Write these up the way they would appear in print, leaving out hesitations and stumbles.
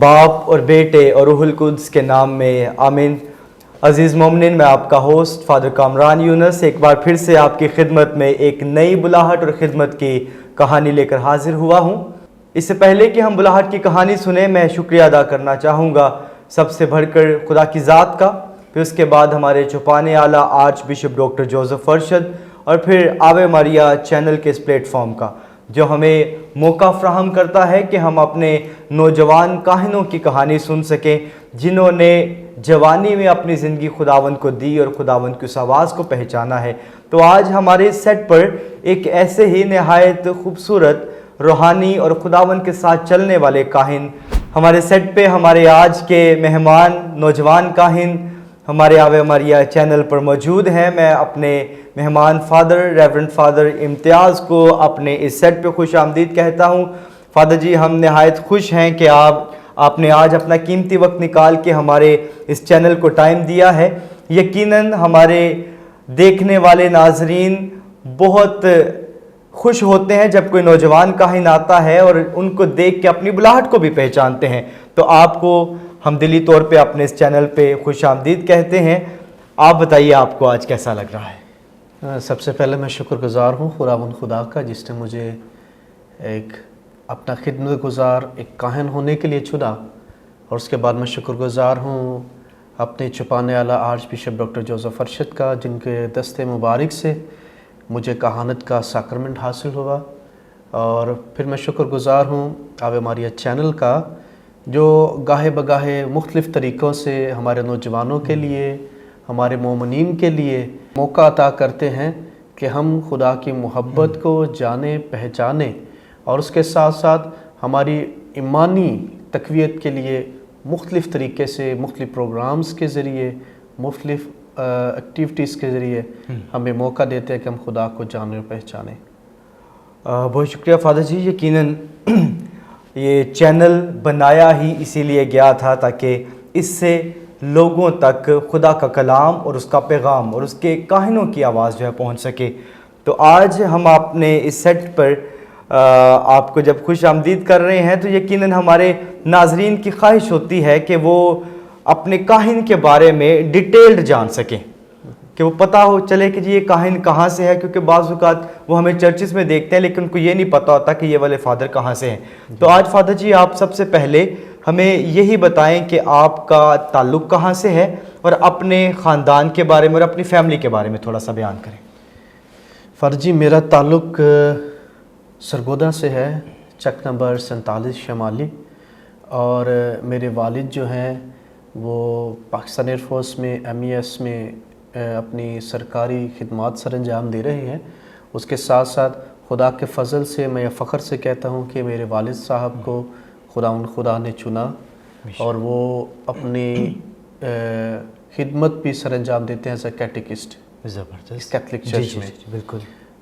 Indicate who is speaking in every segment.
Speaker 1: باپ اور بیٹے اور روح القدس کے نام میں آمین۔ عزیز مومنین، میں آپ کا ہوسٹ فادر کامران یونس ایک بار پھر سے آپ کی خدمت میں ایک نئی بلاہٹ اور خدمت کی کہانی لے کر حاضر ہوا ہوں۔ اس سے پہلے کہ ہم بلاہٹ کی کہانی سنیں، میں شکریہ ادا کرنا چاہوں گا سب سے بڑھ کر خدا کی ذات کا، پھر اس کے بعد ہمارے چوپانے اعلیٰ arch bishop doctor Joseph Arshad, اور پھر آوے ماریا چینل کے اس پلیٹ فارم کا جو ہمیں موقع فراہم کرتا ہے کہ ہم اپنے نوجوان کاہنوں کی کہانی سن سکیں جنہوں نے جوانی میں اپنی زندگی خداوند کو دی اور خداوند کی اس آواز کو پہچانا ہے۔ تو آج ہمارے سیٹ پر ایک ایسے ہی نہایت خوبصورت روحانی اور خداوند کے ساتھ چلنے والے کاہن ہمارے سیٹ پہ ہمارے آج کے مہمان نوجوان کاہن ہمارے آوے ماریا چینل پر موجود ہیں۔ میں اپنے مہمان فادر ریورنڈ فادر امتیاز کو اپنے اس سیٹ پہ خوش آمدید کہتا ہوں۔ فادر جی، ہم نہایت خوش ہیں کہ آپ نے آج اپنا قیمتی وقت نکال کے ہمارے اس چینل کو ٹائم دیا ہے۔ یقیناً ہمارے دیکھنے والے ناظرین بہت خوش ہوتے ہیں جب کوئی نوجوان کاہن آتا ہے اور ان کو دیکھ کے اپنی بلاہٹ کو بھی پہچانتے ہیں۔ تو آپ کو ہم دلی طور پہ اپنے اس چینل پہ خوش آمدید کہتے ہیں۔ آپ بتائیے آپ کو آج کیسا لگ رہا ہے؟
Speaker 2: سب سے پہلے میں شکر گزار ہوں خداوند خدا کا، جس نے مجھے ایک اپنا خدمت گزار ایک کاہن ہونے کے لیے چنا، اور اس کے بعد میں شکر گزار ہوں اپنے چوپانے اعلیٰ arch bishop doctor Joseph Arshad کا، جن کے دستے مبارک سے مجھے کہانت کا ساکرمنٹ حاصل ہوا۔ اور پھر میں شکر گزار ہوں آوے ماریا چینل کا، جو گاہے بگاہے مختلف طریقوں سے ہمارے نوجوانوں کے لیے، ہمارے مومنین کے لیے موقع عطا کرتے ہیں کہ ہم خدا کی محبت کو جانیں، پہچانیں، اور اس کے ساتھ ساتھ ہماری ایمانی تقویت کے لیے مختلف طریقے سے، مختلف پروگرامز کے ذریعے، مختلف ایکٹیویٹیز کے ذریعے ہمیں موقع دیتے ہیں کہ ہم خدا کو جانیں اور پہچانیں۔
Speaker 1: بہت شکریہ فادر جی۔ یقیناً یہ چینل بنایا ہی اسی لیے گیا تھا تاکہ اس سے لوگوں تک خدا کا کلام اور اس کا پیغام اور اس کے کاہنوں کی آواز جو ہے پہنچ سکے۔ تو آج ہم اپنے اس سیٹ پر آپ کو جب خوش آمدید کر رہے ہیں تو یقیناً ہمارے ناظرین کی خواہش ہوتی ہے کہ وہ اپنے کاہن کے بارے میں ڈیٹیلڈ جان سکیں، کہ وہ پتہ ہو چلے کہ جی یہ کاہن کہاں سے ہے، کیونکہ بعض اوقات وہ ہمیں چرچز میں دیکھتے ہیں لیکن ان کو یہ نہیں پتہ ہوتا کہ یہ والے فادر کہاں سے ہیں۔ تو آج فادر جی آپ سب سے پہلے ہمیں یہی بتائیں کہ آپ کا تعلق کہاں سے ہے، اور اپنے خاندان کے بارے میں اور اپنی فیملی کے بارے میں تھوڑا سا بیان کریں۔
Speaker 2: فادر جی، میرا تعلق سرگودا سے ہے، چک نمبر 47 شمالی، اور میرے والد جو ہیں وہ پاکستان ایئر فورس میں MES میں اپنی سرکاری خدمات سر انجام دے رہے ہیں۔ اس کے ساتھ ساتھ خدا کے فضل سے میں فخر سے کہتا ہوں کہ میرے والد صاحب کو خدا نے چنا، اور وہ اپنی خدمت بھی سر انجام دیتے ہیں ایز اے کیٹیکسٹ
Speaker 1: زبردست
Speaker 2: کیتھولک چرچ میں۔
Speaker 1: بالکل۔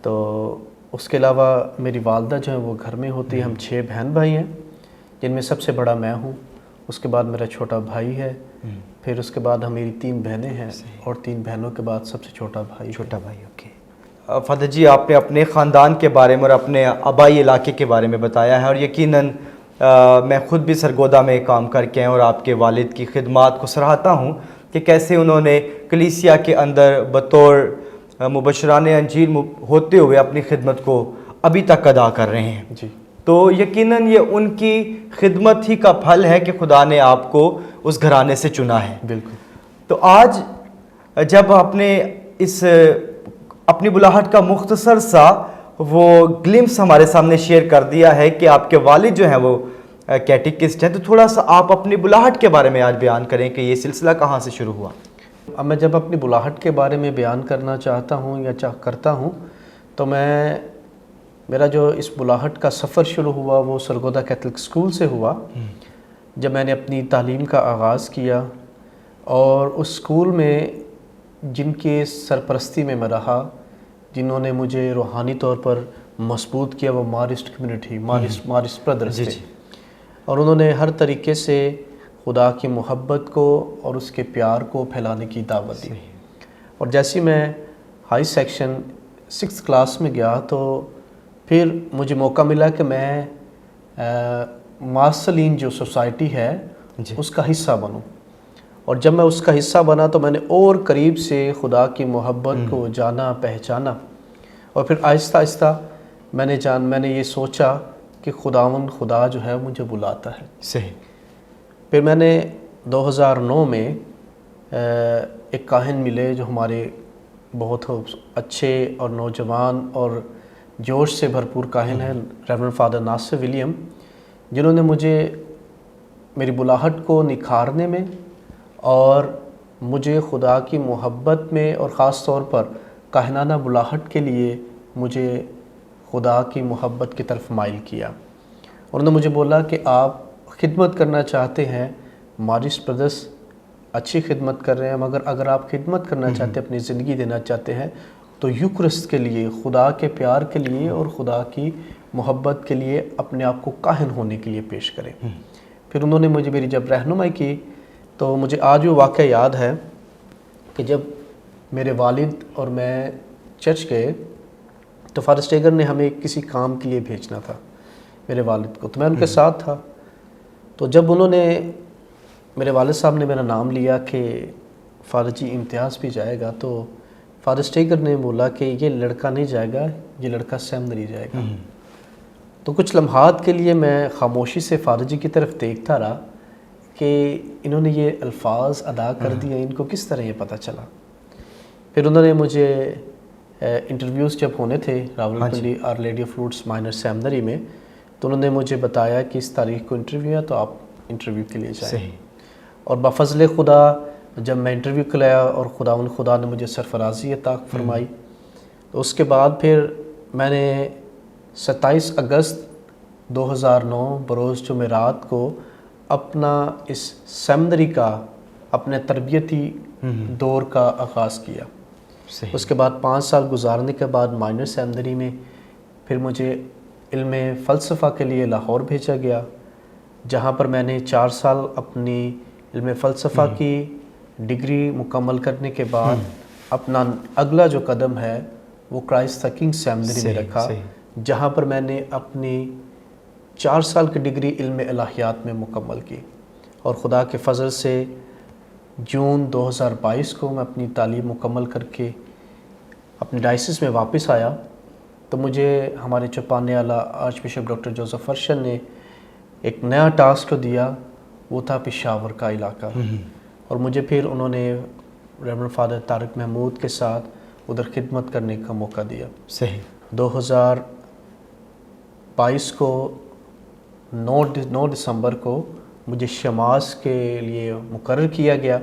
Speaker 2: تو اس کے علاوہ میری والدہ جو ہیں وہ گھر میں ہوتی ہیں۔ ہم 6 بہن بھائی ہیں، جن میں سب سے بڑا میں ہوں، اس کے بعد میرا چھوٹا بھائی ہے، پھر اس کے بعد میری 3 بہنیں ہیں، اور 3 بہنوں کے بعد سب سے چھوٹا بھائی۔
Speaker 1: اوکے۔ فادر جی، آپ نے اپنے خاندان کے بارے میں اور اپنے آبائی علاقے کے بارے میں بتایا ہے، اور یقیناً میں خود بھی سرگودا میں کام کر کے ہیں اور آپ کے والد کی خدمات کو سراہتا ہوں کہ کیسے انہوں نے کلیسیا کے اندر بطور مبشران انجیل ہوتے ہوئے اپنی خدمت کو ابھی تک ادا کر رہے ہیں۔
Speaker 2: جی،
Speaker 1: تو یقیناً یہ ان کی خدمت ہی کا پھل ہے کہ خدا نے آپ کو اس گھرانے سے چنا ہے۔
Speaker 2: بالکل۔
Speaker 1: تو آج جب اپنی بلاہٹ کا مختصر سا وہ گلمپس ہمارے سامنے شیئر کر دیا ہے کہ آپ کے والد جو ہیں وہ کیٹیکسٹ ہیں، تو تھوڑا سا آپ اپنی بلاہٹ کے بارے میں آج بیان کریں کہ یہ سلسلہ کہاں سے شروع ہوا۔
Speaker 2: اب میں جب اپنی بلاہٹ کے بارے میں بیان کرنا چاہتا ہوں یا کرتا ہوں، تو میرا جو اس بلاہٹ کا سفر شروع ہوا وہ سرگودا کیتھولک اسکول سے ہوا، جب میں نے اپنی تعلیم کا آغاز کیا، اور اس اسکول میں جن کے سرپرستی میں میں رہا، جنہوں نے مجھے روحانی طور پر مضبوط کیا، وہ مارسٹ کمیونٹی، مارسٹ بردرز تھے، اور انہوں نے ہر طریقے سے خدا کی محبت کو اور اس کے پیار کو پھیلانے کی دعوت دی۔ اور جیسے میں ہائی سیکشن 6th کلاس میں گیا تو پھر مجھے موقع ملا کہ میں مارسلین جو سوسائٹی ہے
Speaker 1: جی
Speaker 2: اس کا حصہ بنوں، اور جب میں اس کا حصہ بنا تو میں نے اور قریب سے خدا کی محبت کو جانا پہچانا، اور پھر آہستہ آہستہ میں نے یہ سوچا کہ خدا جو ہے مجھے بلاتا ہے۔
Speaker 1: صحیح۔
Speaker 2: پھر میں نے 2009 میں ایک کاہن ملے جو ہمارے بہت اچھے اور نوجوان اور جوش سے بھرپور کاہن ہیں، ریورنڈ فادر ناصر ولیم، جنہوں نے مجھے میری بلاہٹ کو نکھارنے میں اور مجھے خدا کی محبت میں اور خاص طور پر کاہنانہ بلاہٹ کے لیے مجھے خدا کی محبت کی طرف مائل کیا۔ اور انہوں نے مجھے بولا کہ آپ خدمت کرنا چاہتے ہیں، مارس بردرس اچھی خدمت کر رہے ہیں، مگر اگر آپ خدمت کرنا چاہتے ہیں، اپنی زندگی دینا چاہتے ہیں، تو یوکرسٹ کے لیے، خدا کے پیار کے لیے اور خدا کی محبت کے لیے اپنے آپ کو کاہن ہونے کے لیے پیش کریں۔ پھر انہوں نے مجھے میری جب رہنمائی کی تو مجھے آج وہ واقعہ یاد ہے کہ جب میرے والد اور میں چرچ گئے تو فادر اسٹیگر نے ہمیں کسی کام کے لیے بھیجنا تھا میرے والد کو، تو میں ان کے ساتھ تھا۔ تو جب انہوں نے میرے والد صاحب نے میرا نام لیا کہ فادر جی امتیاز بھی جائے گا، تو فادر اسٹیگر نے بولا کہ یہ لڑکا نہیں جائے گا، یہ لڑکا سیمنری جائے گا۔ تو کچھ لمحات کے لیے میں خاموشی سے فادر جی کی طرف دیکھتا رہا کہ انہوں نے یہ الفاظ ادا کر دیے، ان کو کس طرح یہ پتہ چلا۔ پھر انہوں نے مجھے انٹرویوز جب ہونے تھے Rawalpindi our lady of Lourdes minor seminary میں، تو انہوں نے مجھے بتایا کہ اس تاریخ کو انٹرویو ہے، تو آپ انٹرویو کے لیے جائیں۔
Speaker 1: صحیح۔ اور
Speaker 2: اور بفضل خدا جب میں انٹرویو کے لیا اور خدا نے مجھے سرفرازی عطا فرمائی، تو اس کے بعد پھر میں نے 27 اگست 2009 بروز جمعرات کو اپنا اس سیمنری کا اپنے تربیتی دور کا آغاز کیا۔
Speaker 1: صحیح۔
Speaker 2: اس کے بعد 5 سال گزارنے کے بعد مائنر سیمنری میں پھر مجھے علم فلسفہ کے لیے لاہور بھیجا گیا، جہاں پر میں نے 4 سال اپنی علم فلسفہ کی ڈگری مکمل کرنے کے بعد اپنا اگلا جو قدم ہے وہ کرائسٹ دا کنگ سیمنری میں رکھا، جہاں پر میں نے اپنی 4 سال کی ڈگری علم الہیات میں مکمل کی، اور خدا کے فضل سے جون 2022 کو میں اپنی تعلیم مکمل کر کے اپنی ڈائسس میں واپس آیا، تو مجھے ہمارے چوپانے والا arch bishop doctor Joseph Arshad نے ایک نیا ٹاسک دیا، وہ تھا پشاور کا علاقہ، اور مجھے پھر انہوں نے ریورنڈ فادر طارق محمود کے ساتھ ادھر خدمت کرنے کا موقع دیا۔
Speaker 1: صحیح۔
Speaker 2: 2022 کو 9 دسمبر کو مجھے شماس کے لیے مقرر کیا گیا،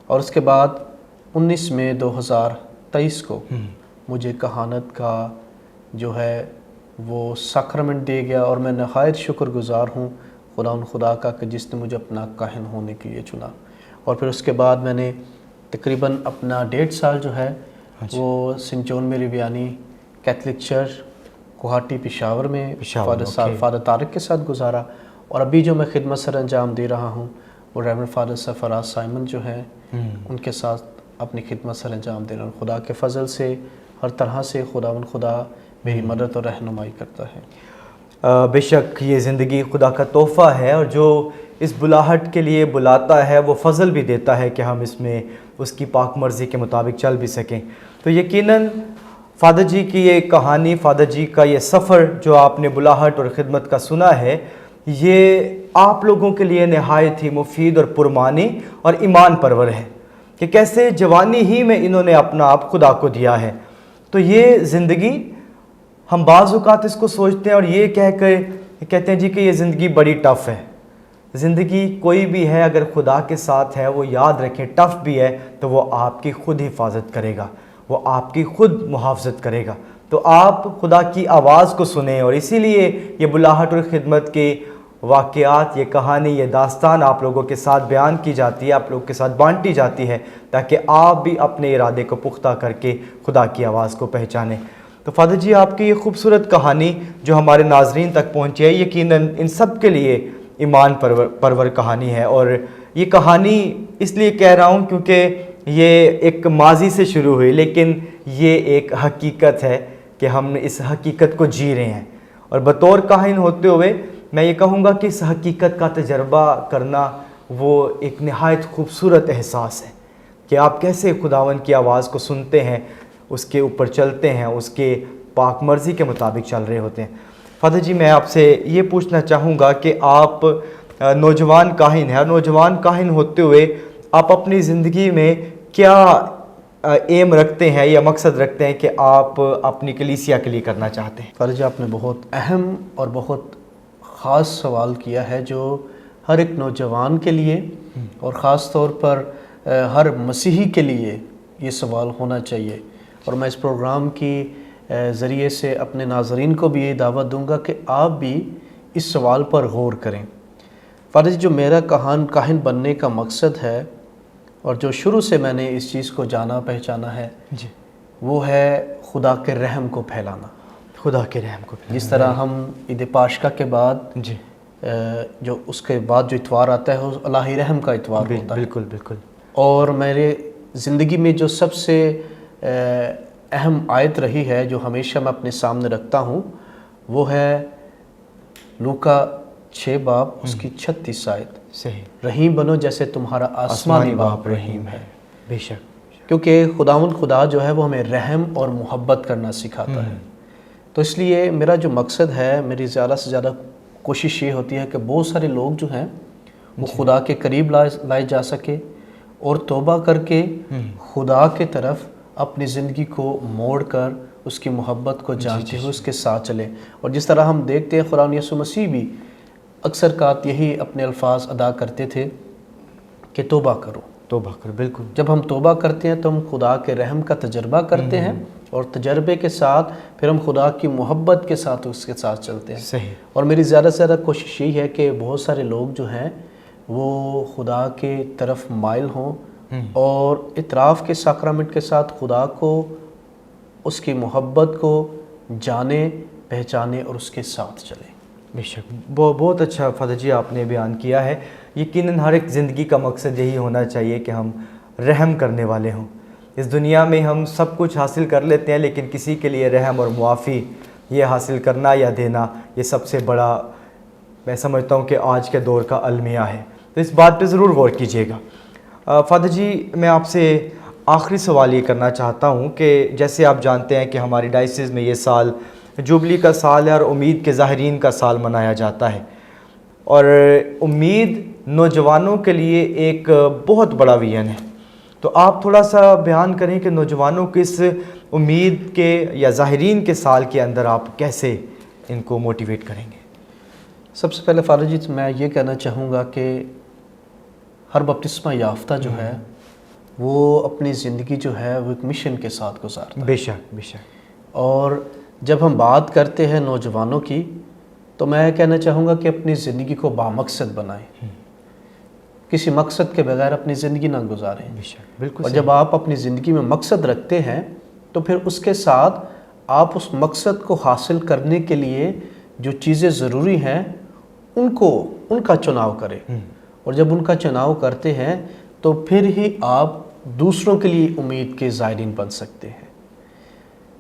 Speaker 2: اور اس کے بعد 19 مئی 2023 کو مجھے کہانت کا جو ہے وہ ساکرمنٹ دیا گیا، اور میں نہایت شکر گزار ہوں خدا کا کہ جس نے مجھے اپنا کاہن ہونے کے لیے چنا۔ اور پھر اس کے بعد میں نے تقریباً اپنا 1.5 سال جو ہے وہ سنٹ جون میری ویانی کیتھولک چرچ کوہاٹی پشاور میں فادر طارق کے ساتھ گزارا، اور ابھی جو میں خدمت سر انجام دے رہا ہوں وہ ریورنڈ فادر سرفراز سائمن جو ہیں ان کے ساتھ اپنی خدمت سر انجام دے رہا ہوں۔ خدا کے فضل سے ہر طرح سے خدا میری مدد اور رہنمائی کرتا ہے۔
Speaker 1: بے شک یہ زندگی خدا کا تحفہ ہے، اور جو اس بلاہٹ کے لیے بلاتا ہے وہ فضل بھی دیتا ہے کہ ہم اس میں اس کی پاک مرضی کے مطابق چل بھی سکیں۔ تو یقیناً فادر جی کی یہ کہانی، فادر جی کا یہ سفر جو آپ نے بلاہٹ اور خدمت کا سنا ہے، یہ آپ لوگوں کے لیے نہایت ہی مفید اور پرمعنی اور ایمان پرور ہے کہ کیسے جوانی ہی میں انہوں نے اپنا آپ خدا کو دیا ہے۔ تو یہ زندگی ہم بعض اوقات اس کو سوچتے ہیں اور یہ کہتے ہیں جی کہ یہ زندگی بڑی ٹف ہے۔ زندگی کوئی بھی ہے اگر خدا کے ساتھ ہے، وہ یاد رکھیں ٹف بھی ہے تو وہ آپ کی خود حفاظت کرے گا، وہ آپ کی خود محافظت کرے گا۔ تو آپ خدا کی آواز کو سنیں، اور اسی لیے یہ بلاہٹ اور خدمت کے واقعات، یہ کہانی، یہ داستان آپ لوگوں کے ساتھ بیان کی جاتی ہے، آپ لوگوں کے ساتھ بانٹی جاتی ہے، تاکہ آپ بھی اپنے ارادے کو پختہ کر کے خدا کی آواز کو پہچانیں۔ تو فادر جی آپ کی یہ خوبصورت کہانی جو ہمارے ناظرین تک پہنچی ہے، یقیناً ان سب کے لیے ایمان پرور کہانی ہے، اور یہ کہانی اس لیے کہہ رہا ہوں کیونکہ یہ ایک ماضی سے شروع ہوئی، لیکن یہ ایک حقیقت ہے کہ ہم اس حقیقت کو جی رہے ہیں، اور بطور کاہن ہوتے ہوئے میں یہ کہوں گا کہ اس حقیقت کا تجربہ کرنا وہ ایک نہایت خوبصورت احساس ہے کہ آپ کیسے خداوند کی آواز کو سنتے ہیں، اس کے اوپر چلتے ہیں، اس کے پاک مرضی کے مطابق چل رہے ہوتے ہیں۔ فادر جی، میں آپ سے یہ پوچھنا چاہوں گا کہ آپ نوجوان کاہن ہیں، اور نوجوان کاہن ہوتے ہوئے آپ اپنی زندگی میں کیا ایم رکھتے ہیں یا مقصد رکھتے ہیں کہ آپ اپنی کلیسیا کے لیے کرنا چاہتے ہیں؟
Speaker 2: فرج، آپ نے بہت اہم اور بہت خاص سوال کیا ہے جو ہر ایک نوجوان کے لیے اور خاص طور پر ہر مسیحی کے لیے یہ سوال ہونا چاہیے، اور میں اس پروگرام کی ذریعے سے اپنے ناظرین کو بھی یہ دعوت دوں گا کہ آپ بھی اس سوال پر غور کریں۔ فرض، جو میرا کاہن بننے کا مقصد ہے اور جو شروع سے میں نے اس چیز کو جانا پہچانا ہے،
Speaker 1: جی،
Speaker 2: وہ ہے خدا کے رحم کو پھیلانا۔
Speaker 1: خدا کے رحم کو پھیلانا۔
Speaker 2: جس طرح ہم عید پاشکا کے بعد
Speaker 1: جی،
Speaker 2: جو اس کے بعد جو اتوار آتا ہے وہ الہی رحم کا اتوار ہوتا ہے،
Speaker 1: بالکل بالکل،
Speaker 2: اور میرے زندگی میں جو سب سے اہم آیت رہی ہے جو ہمیشہ میں اپنے سامنے رکھتا ہوں، وہ ہے لوکا 6 باب اس کی 36 آیت،
Speaker 1: صحیح،
Speaker 2: رحیم بنو جیسے تمہارا آسمانی باپ رحیم ہے۔
Speaker 1: بے شک،
Speaker 2: کیونکہ خدا جو ہے وہ ہمیں رحم اور محبت کرنا سکھاتا ہے۔ تو اس لیے میرا جو مقصد ہے، میری زیادہ سے زیادہ کوشش یہ ہوتی ہے کہ بہت سارے لوگ جو ہیں وہ خدا کے قریب لائے جا سکے اور توبہ کر کے خدا کے طرف اپنی زندگی کو موڑ کر اس کی محبت کو جانتے ہوئے اس کے ساتھ چلیں۔ اور جس طرح ہم دیکھتے ہیں خدا یسوع مسیح بھی اکثر اوقات یہی اپنے الفاظ ادا کرتے تھے کہ توبہ کرو۔
Speaker 1: توبہ کرو، بالکل،
Speaker 2: جب ہم توبہ کرتے ہیں تو ہم خدا کے رحم کا تجربہ کرتے ہیں، اور تجربے کے ساتھ پھر ہم خدا کی محبت کے ساتھ اس کے ساتھ چلتے ہیں۔
Speaker 1: صحیح،
Speaker 2: اور میری زیادہ سے زیادہ کوشش یہی ہے کہ بہت سارے لوگ جو ہیں وہ خدا کے طرف مائل ہوں اور اعتراف کے ساکرامنٹ کے ساتھ خدا کو، اس کی محبت کو جانے، پہچانے اور اس کے ساتھ چلیں۔
Speaker 1: بے شک، بہت اچھا فادر جی آپ نے بیان کیا ہے۔ یقیناً ہر ایک زندگی کا مقصد یہی ہونا چاہیے کہ ہم رحم کرنے والے ہوں۔ اس دنیا میں ہم سب کچھ حاصل کر لیتے ہیں، لیکن کسی کے لیے رحم اور معافی یہ حاصل کرنا یا دینا، یہ سب سے بڑا میں سمجھتا ہوں کہ آج کے دور کا المیہ ہے۔ تو اس بات پہ ضرور غور کیجیے گا۔ فادر جی، میں آپ سے آخری سوال یہ کرنا چاہتا ہوں کہ جیسے آپ جانتے ہیں کہ ہماری ڈائسس میں یہ سال جوبلی کا سال ہے اور امید کے ظاہرین کا سال منایا جاتا ہے، اور امید نوجوانوں کے لیے ایک بہت بڑا ویژن ہے۔ تو آپ تھوڑا سا بیان کریں کہ نوجوانوں کو اس امید کے یا ظاہرین کے سال کے اندر آپ کیسے ان کو موٹیویٹ کریں گے؟
Speaker 2: سب سے پہلے فادر جی میں یہ کہنا چاہوں گا کہ ہر بپتسمہ یافتہ جو ہے وہ اپنی زندگی جو ہے وہ ایک مشن کے ساتھ گزارتا ہے۔
Speaker 1: بے شک، بے شک،
Speaker 2: اور جب ہم بات کرتے ہیں نوجوانوں کی تو میں کہنا چاہوں گا کہ اپنی زندگی کو بامقصد بنائیں، کسی مقصد کے بغیر اپنی زندگی نہ گزاریں۔
Speaker 1: بے شک، بالکل،
Speaker 2: اور جب آپ اپنی زندگی میں مقصد رکھتے ہیں تو پھر اس کے ساتھ آپ اس مقصد کو حاصل کرنے کے لیے جو چیزیں ضروری ہیں ان کا چناؤ کریں، اور جب ان کا چناؤ کرتے ہیں تو پھر ہی آپ دوسروں کے لیے امید کے ظاہرین بن سکتے ہیں۔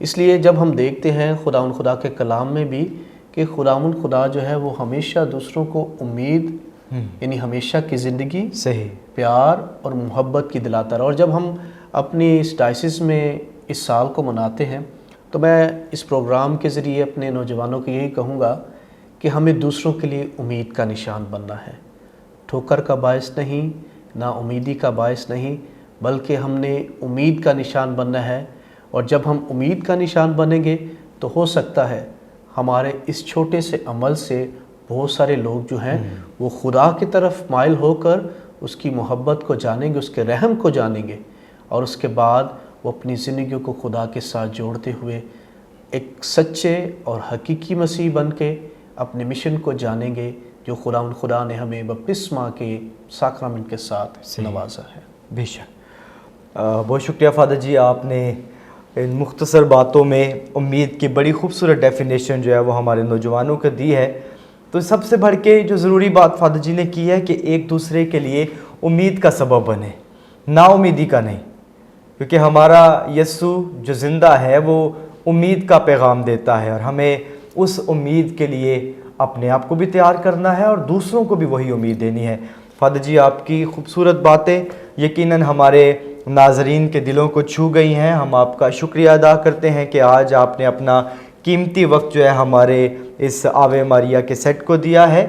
Speaker 2: اس لیے جب ہم دیکھتے ہیں خدا کے کلام میں بھی کہ خدا جو ہے وہ ہمیشہ دوسروں کو امید یعنی ہمیشہ کی زندگی،
Speaker 1: صحیح،
Speaker 2: پیار اور محبت کی دلاتا رہا۔ اور جب ہم اپنی اس ڈائسس میں اس سال کو مناتے ہیں تو میں اس پروگرام کے ذریعے اپنے نوجوانوں کو یہی کہوں گا کہ ہمیں دوسروں کے لیے امید کا نشان بننا ہے، ٹھوکر کا باعث نہیں، نا امیدی کا باعث نہیں، بلکہ ہم نے امید کا نشان بننا ہے۔ اور جب ہم امید کا نشان بنیں گے تو ہو سکتا ہے ہمارے اس چھوٹے سے عمل سے بہت سارے لوگ جو ہیں وہ خدا کی طرف مائل ہو کر اس کی محبت کو جانیں گے، اس کے رحم کو جانیں گے، اور اس کے بعد وہ اپنی زندگیوں کو خدا کے ساتھ جوڑتے ہوئے ایک سچے اور حقیقی مسیح بن کے اپنے مشن کو جانیں گے جو خدا نے ہمیں بپتسمہ کے ساکرامنٹ کے ساتھ نوازا ہے۔
Speaker 1: بے شک، بہت شکریہ فادر جی، آپ نے ان مختصر باتوں میں امید کی بڑی خوبصورت ڈیفینیشن جو ہے وہ ہمارے نوجوانوں کو دی ہے۔ تو سب سے بڑھ کے جو ضروری بات فادر جی نے کی ہے کہ ایک دوسرے کے لیے امید کا سبب بنے، نا امیدی کا نہیں، کیونکہ ہمارا یسوع جو زندہ ہے وہ امید کا پیغام دیتا ہے، اور ہمیں اس امید کے لیے اپنے آپ کو بھی تیار کرنا ہے اور دوسروں کو بھی وہی امید دینی ہے۔ فادر جی آپ کی خوبصورت باتیں یقیناً ہمارے ناظرین کے دلوں کو چھو گئی ہیں۔ ہم آپ کا شکریہ ادا کرتے ہیں کہ آج آپ نے اپنا قیمتی وقت جو ہے ہمارے اس آوے ماریا کے سیٹ کو دیا ہے۔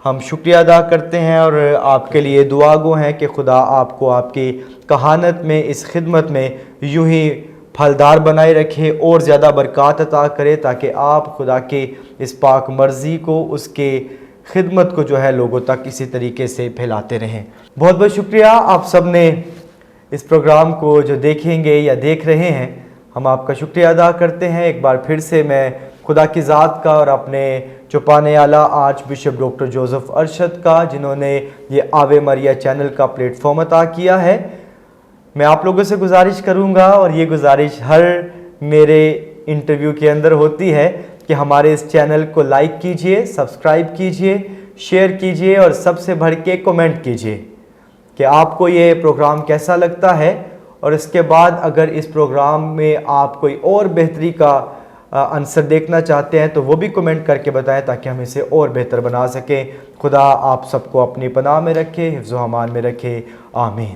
Speaker 1: ہم شکریہ ادا کرتے ہیں اور آپ کے لیے دعا گو ہیں کہ خدا آپ کو آپ کی کہانت میں، اس خدمت میں یوں ہی پھلدار بنائے رکھے اور زیادہ برکات عطا کرے، تاکہ آپ خدا کے اس پاک مرضی کو، اس کے خدمت کو جو ہے لوگوں تک اسی طریقے سے پھیلاتے رہیں۔ بہت بہت شکریہ آپ سب نے اس پروگرام کو جو دیکھیں گے یا دیکھ رہے ہیں، ہم آپ کا شکریہ ادا کرتے ہیں۔ ایک بار پھر سے میں خدا کی ذات کا اور اپنے چوپانے اعلیٰ arch bishop doctor Joseph Arshad کا، جنہوں نے یہ آوے ماریا چینل کا پلیٹ فارم عطا کیا ہے، میں آپ لوگوں سے گزارش کروں گا، اور یہ گزارش ہر میرے انٹرویو کے اندر ہوتی ہے، کہ ہمارے اس چینل کو لائک کیجئے، سبسکرائب کیجئے، شیئر کیجئے اور سب سے بڑھ کے کومنٹ کیجئے کہ آپ کو یہ پروگرام کیسا لگتا ہے، اور اس کے بعد اگر اس پروگرام میں آپ کوئی اور بہتری کا عنصر دیکھنا چاہتے ہیں تو وہ بھی کومنٹ کر کے بتائیں، تاکہ ہم اسے اور بہتر بنا سکیں۔ خدا آپ سب کو اپنی پناہ میں رکھے، حفظ و امان میں رکھے، آمین۔